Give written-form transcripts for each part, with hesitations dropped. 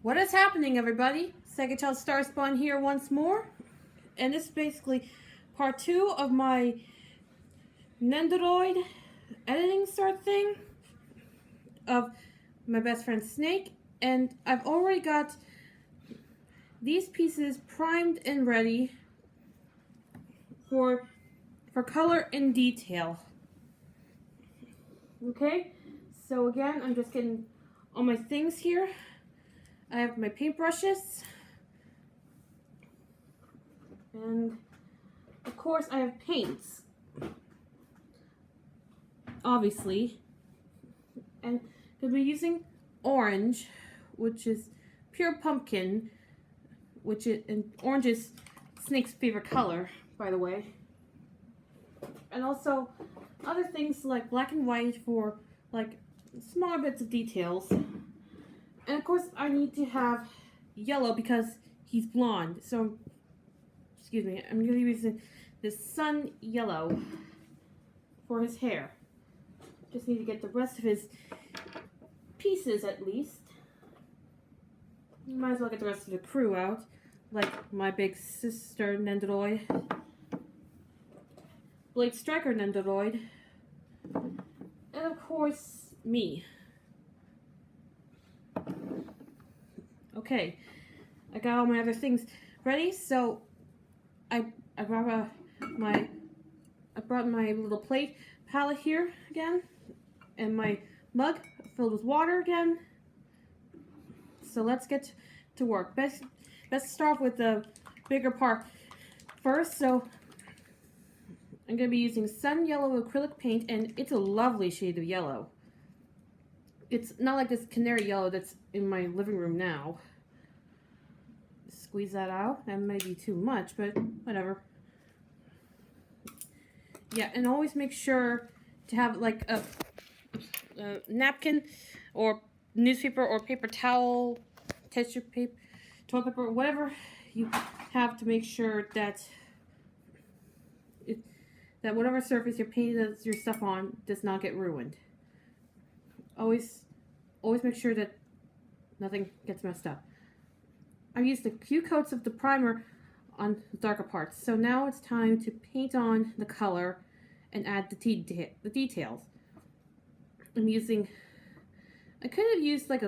What is happening, everybody? Second Child Star Spawn here once more. And this is basically part 2 of my Nendoroid editing sort thing of my best friend Snake. And I've already got these pieces primed and ready for color and detail. Okay, so again, I'm just getting all my things here. I have my paintbrushes, and of course I have paints, obviously, and I'll be using orange, which is pure pumpkin, and orange is Snake's favorite color, by the way, and also other things like black and white for like smaller bits of details. And of course, I need to have yellow because he's blonde. So, excuse me, I'm going to be using this sun yellow for his hair. Just need to get the rest of his pieces at least. Might as well get the rest of the crew out, like my big sister Nendoroid, Blade Striker Nendoroid, and of course me. Okay, I got all my other things ready, so I brought my little plate palette here again, and my mug filled with water again. So let's get to work. Best start with the bigger part first. So I'm gonna be using sun yellow acrylic paint, and it's a lovely shade of yellow. It's not like this canary yellow that's in my living room now. Squeeze that out. That may be too much, but whatever. Yeah, and always make sure to have like a napkin or newspaper or paper towel, tissue paper, toilet paper, whatever you have to make sure that whatever surface you're painting your stuff on does not get ruined. Always make sure that nothing gets messed up. I used a few coats of the primer on the darker parts, so now it's time to paint on the color and add the details. I'm using, I could have used like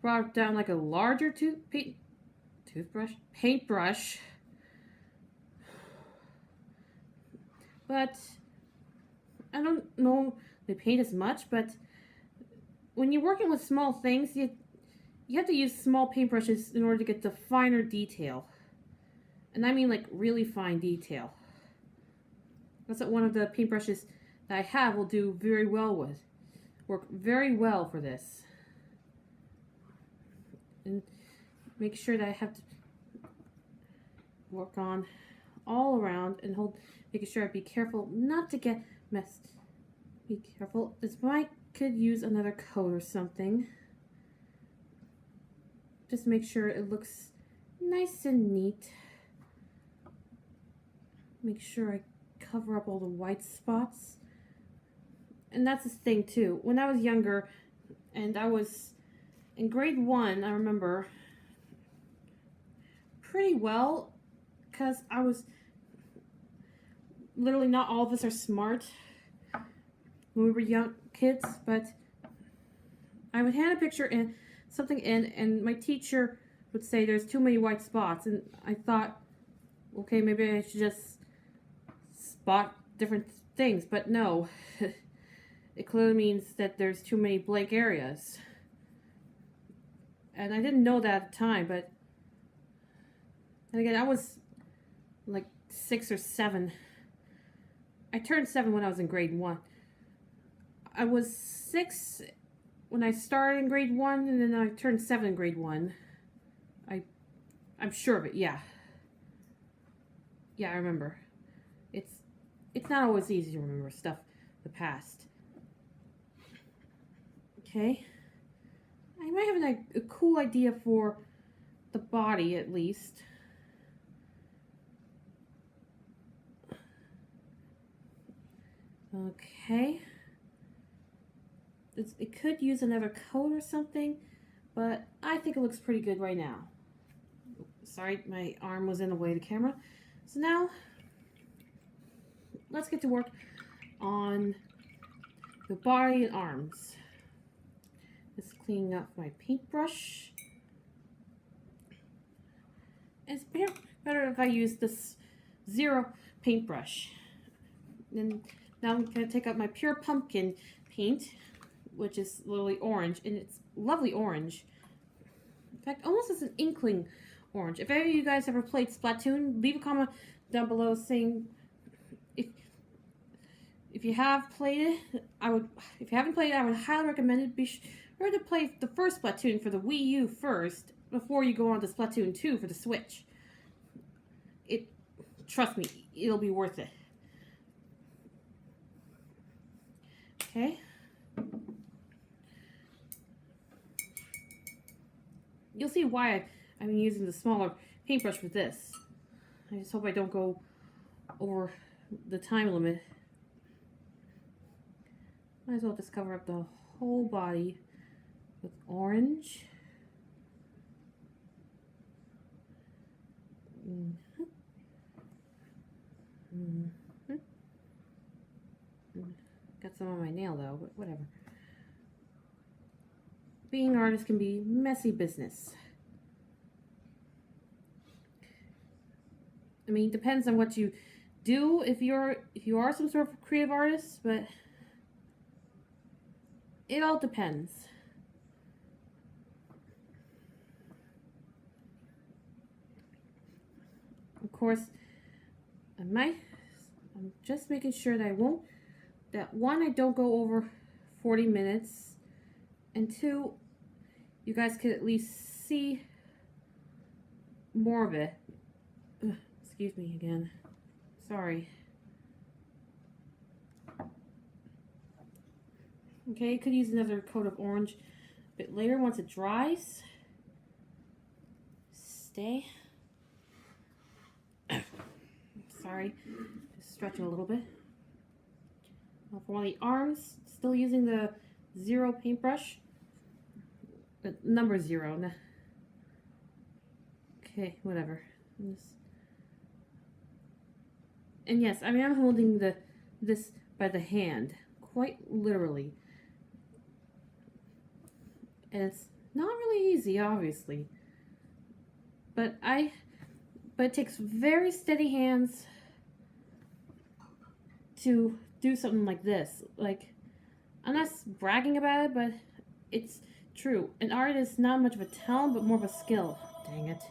brought down like a larger paintbrush, but I don't know they paint as much, but when you're working with small things, you have to use small paintbrushes in order to get the finer detail. And I mean like really fine detail. That's what one of the paintbrushes that I have will do very well with. Work very well for this. And make sure that I have to work on all around and making sure I be careful not to get messed. Be careful. This might could use another coat or something. Just make sure it looks nice and neat. Make sure I cover up all the white spots. And that's the thing too. When I was younger and I was in grade 1, I remember pretty well, because I was literally, not all of us are smart when we were young kids, but I would hand a picture in something in, and my teacher would say there's too many white spots, and I thought, okay, maybe I should just spot different things, but no. It clearly means that there's too many blank areas. And I didn't know that at the time, but and again, I was like 6 or 7. I turned 7 when I was in grade 1. I was 6 when I started in grade 1, and then I turned 7 in grade 1. I'm sure of it, yeah. Yeah, I remember. It's not always easy to remember stuff the past. Okay. I might have a cool idea for the body, at least. Okay. It could use another coat or something, but I think it looks pretty good right now. Sorry, my arm was in the way of the camera. So now, let's get to work on the body and arms. Just cleaning up my paintbrush. It's better if I use this 0 paintbrush. Then now I'm going to take out my pure pumpkin paint, which is literally orange, and it's lovely orange. In fact, almost as an inkling orange. If any of you guys ever played Splatoon, leave a comment down below saying if you have played it. If you haven't played it, I would highly recommend it. Be sure to play the first Splatoon for the Wii U first before you go on to Splatoon 2 for the Switch. Trust me, it'll be worth it. Okay. You'll see why I'm using the smaller paintbrush for this. I just hope I don't go over the time limit. Might as well just cover up the whole body with orange. Got some on my nail though, but whatever. Being an artist can be messy business. I mean, it depends on what you do if you are some sort of creative artist, but it all depends. Of course, I'm just making sure that one, I don't go over 40 minutes, and two, you guys could at least see more of it. Ugh, excuse me again. Sorry. Okay, could use another coat of orange a bit later once it dries. Stay. Sorry, just stretching a little bit. For one of the arms, still using the 0 paintbrush. The number 0. Okay, whatever. And yes, I mean, I'm holding this by the hand, quite literally. And it's not really easy, obviously. But it takes very steady hands to do something like this. Like, I'm not bragging about it, but it's true. An art is not much of a talent, but more of a skill. Dang it.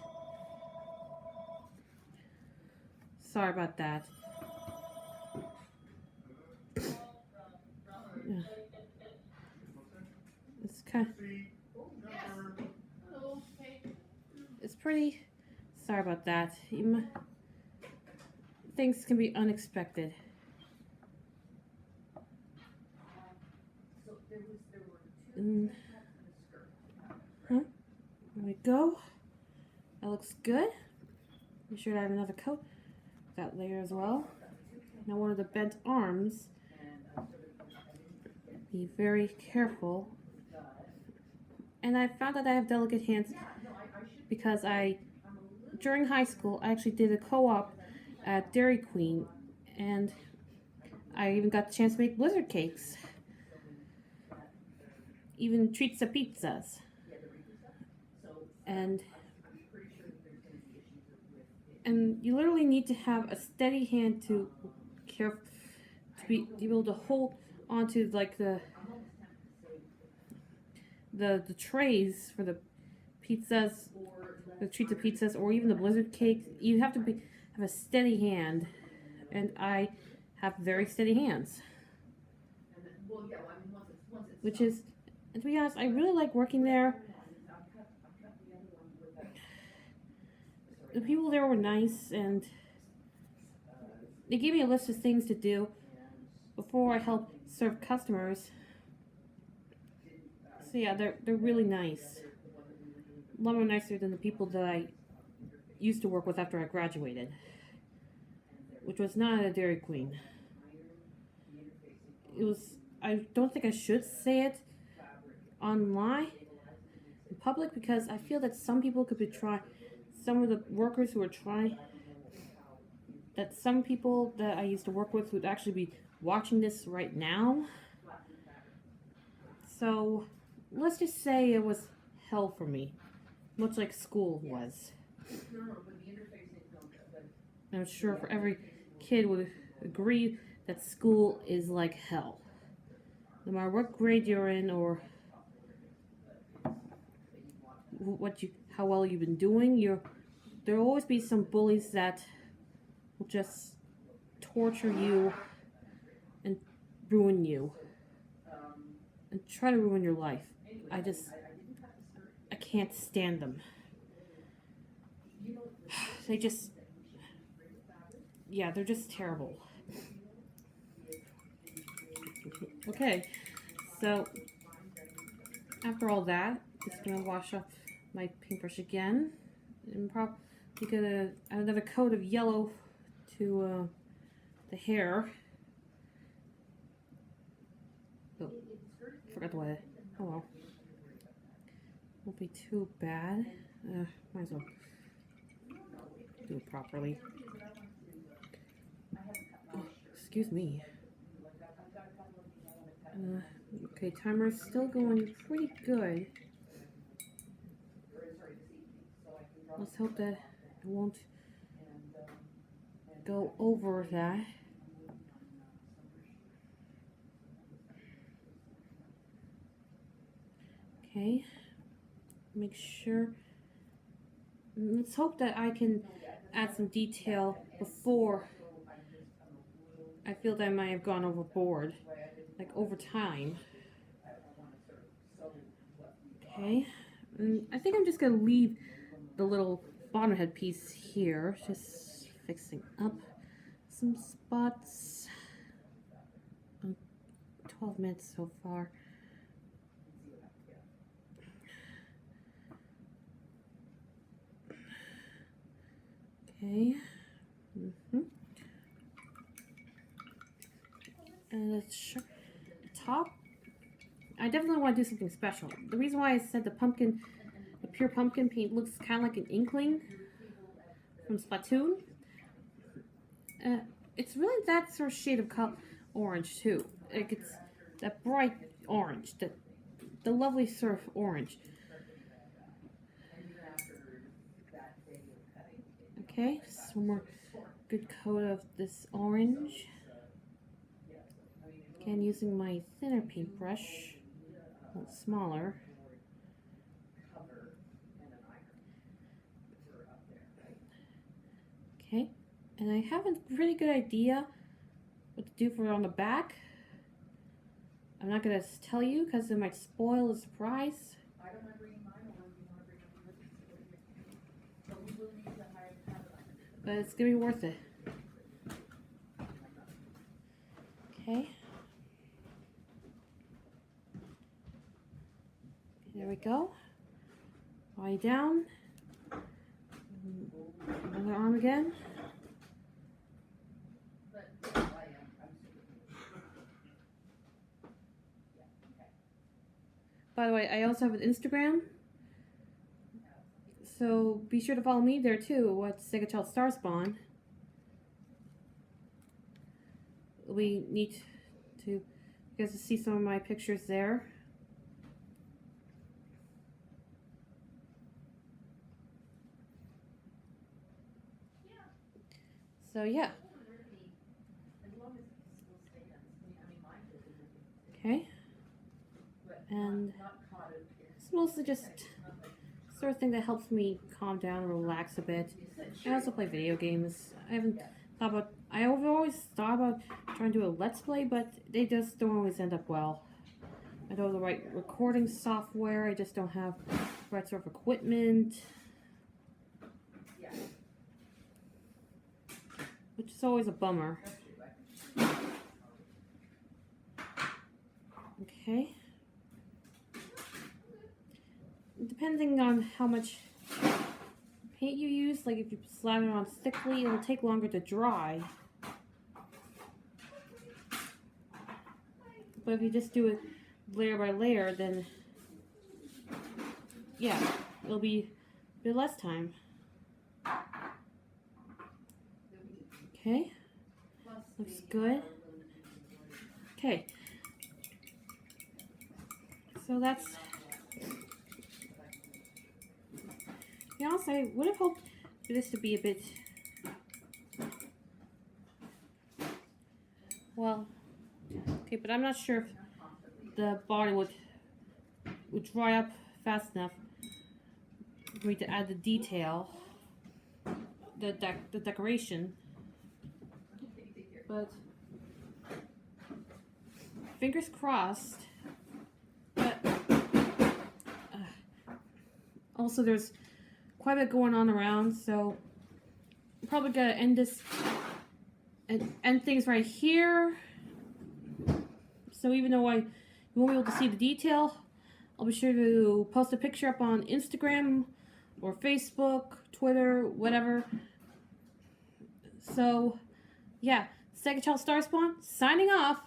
Sorry about that. It's kind of... It's pretty... Sorry about that. Things can be unexpected. There we go. That looks good. Be sure to add another coat. That layer as well. Now one of the bent arms. Be very careful. And I found that I have delicate hands because during high school, I actually did a co-op at Dairy Queen, and I even got the chance to make blizzard cakes. Even treats to pizzas. And you literally need to have a steady hand to be able to hold onto like the trays for the pizzas, the treats of pizzas, or even the blizzard cakes. You have to have a steady hand, and I have very steady hands, which is, and to be honest, I really like working there. The people there were nice, and they gave me a list of things to do before I help serve customers. So yeah, they're really nice. A lot more nicer than the people that I used to work with after I graduated, which was not at a Dairy Queen. It was, I don't think I should say it online, public because I feel that some people could be trying, some of the workers who are trying, that some people that I used to work with would actually be watching this right now. So let's just say it was hell for me, much like school was. I'm sure for every kid would agree that school is like hell. No matter what grade you're in or how well you've been doing, there'll always be some bullies that will just torture you and ruin you and try to ruin your life. I can't stand them. They're just terrible. Okay, so after all that, just gonna wash off my paintbrush again and probably gonna add another coat of yellow to the hair. Oh, forgot the way. Oh well, won't be too bad. Might as well do it properly. Oh, excuse me. Okay, timer's still going pretty good. Let's hope that it won't go over that. Okay, make sure. Let's hope that I can add some detail before I feel that I might have gone overboard, like over time. Okay, and I think I'm just gonna leave the little bottom head piece here, just fixing up some spots. 12 minutes so far. Okay. And the top, I definitely want to do something special. The reason why I said the pure pumpkin paint looks kind of like an inkling from Splatoon. It's really that sort of shade of color, orange too. Like it's that bright orange, the lovely sort of orange. Okay, just one more good coat of this orange. Again, using my thinner paintbrush, a little smaller. Okay, and I have a pretty good idea what to do for it on the back. I'm not going to tell you because it might spoil the surprise. But it's going to be worth it. Okay. There we go. Lie down. Another arm again. By the way, I also have an Instagram. So be sure to follow me there too at Sega Child Star Spawn. We need to you guys to see some of my pictures there. So yeah. Okay. And it's mostly just sort of thing that helps me calm down and relax a bit. I also play video games. I've always thought about trying to do a Let's Play, but they just don't always end up well. I don't have the right recording software, I just don't have the right sort of equipment. Which is always a bummer. Okay. Depending on how much paint you use, like if you slather it on thickly, it'll take longer to dry. But if you just do it layer by layer, then yeah, it'll be a bit less time. Okay, looks good. Okay, so that's, to be honest, I would have hoped for this to be a bit, well, okay, but I'm not sure if the body would dry up fast enough for me to add the detail, the decoration. But fingers crossed. But also, there's quite a bit going on around, so I'm probably gonna end this and end things right here. So even though you won't be able to see the detail, I'll be sure to post a picture up on Instagram or Facebook, Twitter, whatever. So yeah, Second Child Starspawn signing off.